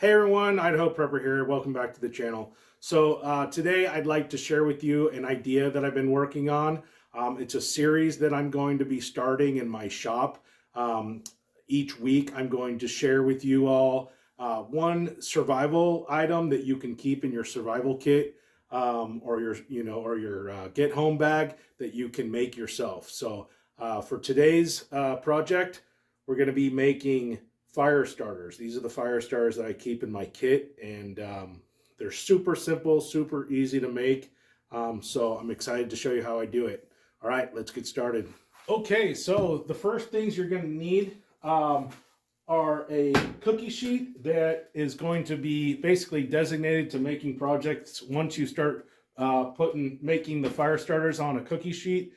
Hey everyone, Idaho Prepper here. Welcome back to the channel. Today I'd like to share with you an idea that I've been working on. It's a series that I'm going to be starting in my shop. Each week I'm going to share with you all one survival item that you can keep in your survival kit or your get home bag that you can make yourself. For today's project, we're going to be making fire starters. These are the fire starters that I keep in my kit, and they're super simple, super easy to make. So I'm excited to show you how I do it. All right, let's get started. Okay, so the first things you're going to need are a cookie sheet that is going to be basically designated to making projects. Once you start making the fire starters on a cookie sheet,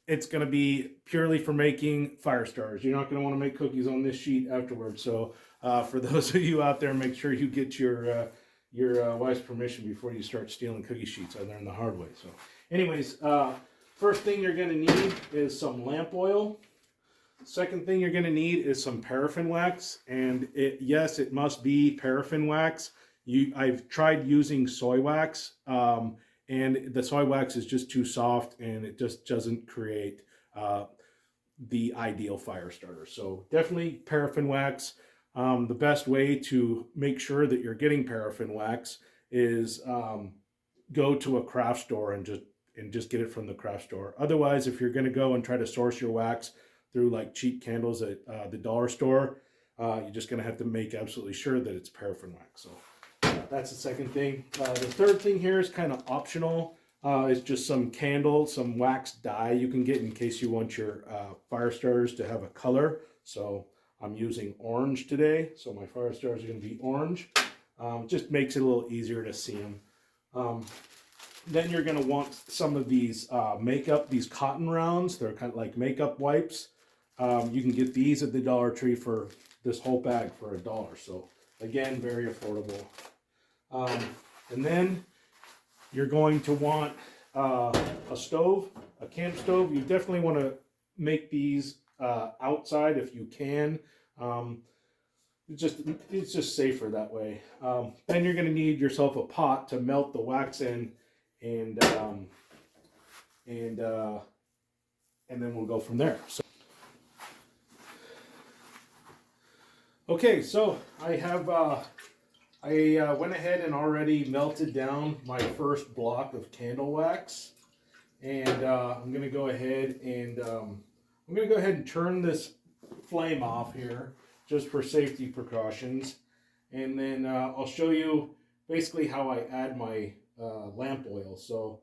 it's going to be purely for making fire starters. You're not going to want to make cookies on this sheet afterwards. So for those of you out there, make sure you get your wife's permission before you start stealing cookie sheets. I learned the hard way. So anyways, first thing you're going to need is some lamp oil. Second thing you're going to need is some paraffin wax. And yes, it must be paraffin wax. I've tried using soy wax. And the soy wax is just too soft and it just doesn't create the ideal fire starter. So definitely paraffin wax. The best way to make sure that you're getting paraffin wax is go to a craft store and just get it from the craft store. Otherwise, if you're going to go and try to source your wax through like cheap candles at the dollar store, you're just going to have to make absolutely sure that it's paraffin wax. So that's the second thing. The third thing here is kind of optional. It's just some wax dye you can get in case you want your fire starters to have a color. So I'm using orange today. So my fire starters are going to be orange. Just makes it a little easier to see them. Then you're going to want some of these these cotton rounds. They're kind of like makeup wipes. You can get these at the Dollar Tree for this whole bag for $1. So again, very affordable. And then you're going to want a stove, a camp stove. You definitely want to make these outside if you can. It's just safer that way. Then you're going to need yourself a pot to melt the wax in, and then we'll go from there. Okay, so I have I went ahead and already melted down my first block of candle wax, and I'm going to go ahead and turn this flame off here just for safety precautions, and then I'll show you basically how I add my lamp oil. So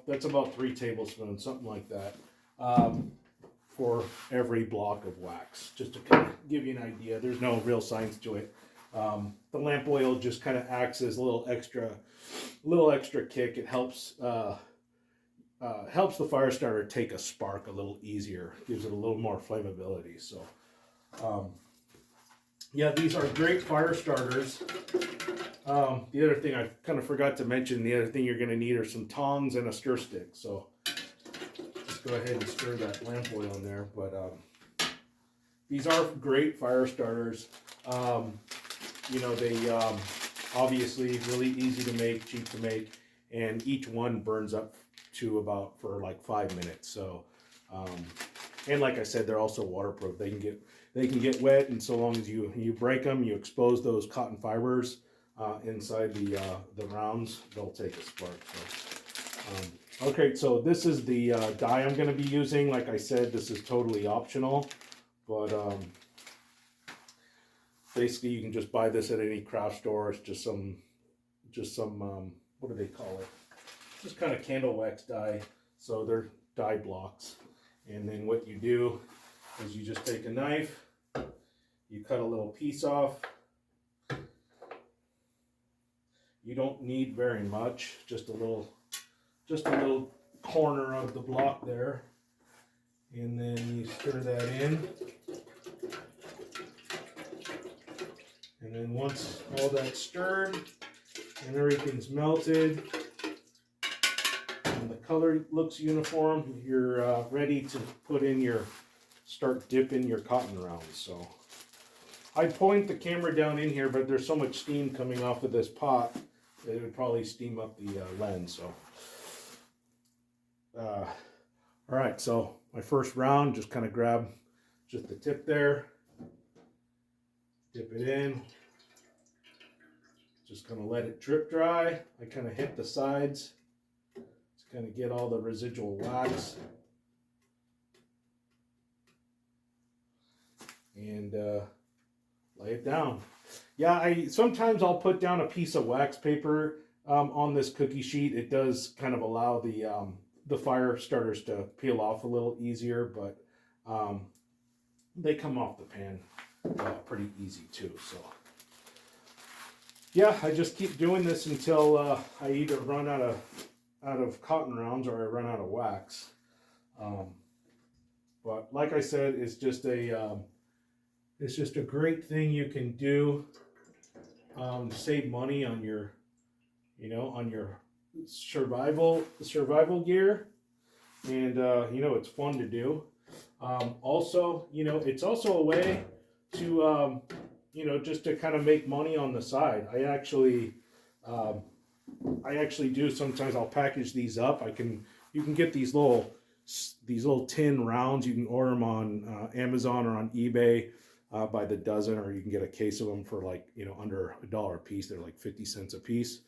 that's about 3 tablespoons, something like that. For every block of wax, just to kind of give you an idea. There's no real science to it. The lamp oil just kind of acts as a little extra kick. It helps the fire starter take a spark a little easier, gives it a little more flammability. So yeah, these are great fire starters. The other thing I kind of forgot to mention, the other thing you're going to need are some tongs and a stir stick. So go ahead and stir that lamp oil in there. But these are great fire starters. They obviously really easy to make, cheap to make, and each one burns up to for like 5 minutes. So and like I said, they're also waterproof. They can get wet, and so long as you break them, you expose those cotton fibers inside the rounds, they'll take a spark. So, okay, so this is the dye I'm going to be using. Like I said, this is totally optional, but basically you can just buy this at any craft store. It's just some what do they call it? Just kind of candle wax dye. So they're dye blocks. And then what you do is you just take a knife, you cut a little piece off. You don't need very much, just a little corner of the block there, and then you stir that in, and then once all that's stirred and everything's melted and the color looks uniform, you're ready to start dipping your cotton rounds. So I point the camera down in here, but there's so much steam coming off of this pot that it would probably steam up the lens. So, all right. So my first round, just kind of grab just the tip there, dip it in, just kind of let it drip dry. I kind of hit the sides to kind of get all the residual wax. And lay it down. Yeah, sometimes I'll put down a piece of wax paper on this cookie sheet. It does kind of allow the fire starters to peel off a little easier, but they come off the pan pretty easy too. So yeah, I just keep doing this until I either run out of cotton rounds or I run out of wax. But like I said, it's just a great thing you can do to save money on your, on your survival gear, and it's fun to do. Also, it's also a way to just to kind of make money on the side. I actually do sometimes. I'll package these up. You can get these little tin rounds. You can order them on Amazon or on eBay. By the dozen, or you can get a case of them for like, under $1 a piece. They're like 50 cents a piece.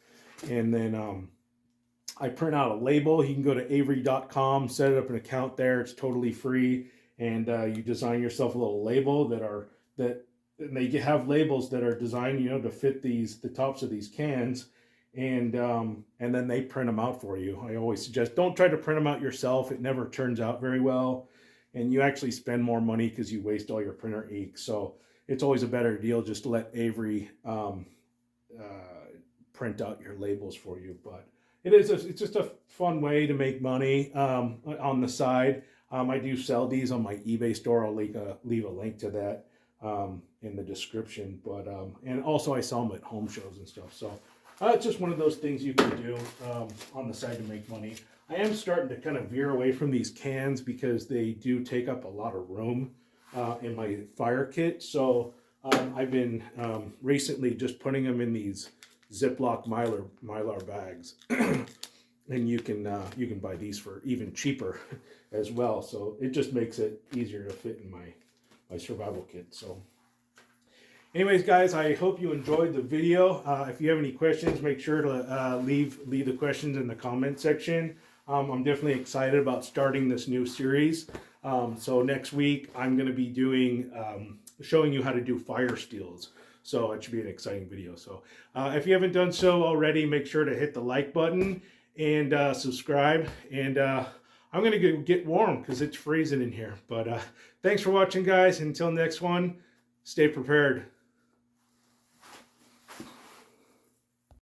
And then I print out a label. You can go to avery.com, set up an account there. It's totally free. And you design yourself a little label and they have labels that are designed, to fit the tops of these cans. And then they print them out for you. I always suggest, don't try to print them out yourself. It never turns out very well. And you actually spend more money because you waste all your printer ink. So it's always a better deal just to let Avery print out your labels for you. But it's just a fun way to make money on the side. I do sell these on my eBay store. I'll leave a link to that in the description. But and also I sell them at home shows and stuff. So it's just one of those things you can do on the side to make money. I am starting to kind of veer away from these cans because they do take up a lot of room in my fire kit. So I've been recently just putting them in these Ziploc Mylar bags. And you can buy these for even cheaper as well. So it just makes it easier to fit in my survival kit. So anyways, guys, I hope you enjoyed the video. If you have any questions, make sure to leave the questions in the comment section. I'm definitely excited about starting this new series. So next week, I'm going to be showing you how to do fire steels. So it should be an exciting video. So if you haven't done so already, make sure to hit the like button and subscribe. And I'm going to get warm because it's freezing in here. But thanks for watching, guys. Until next one, stay prepared.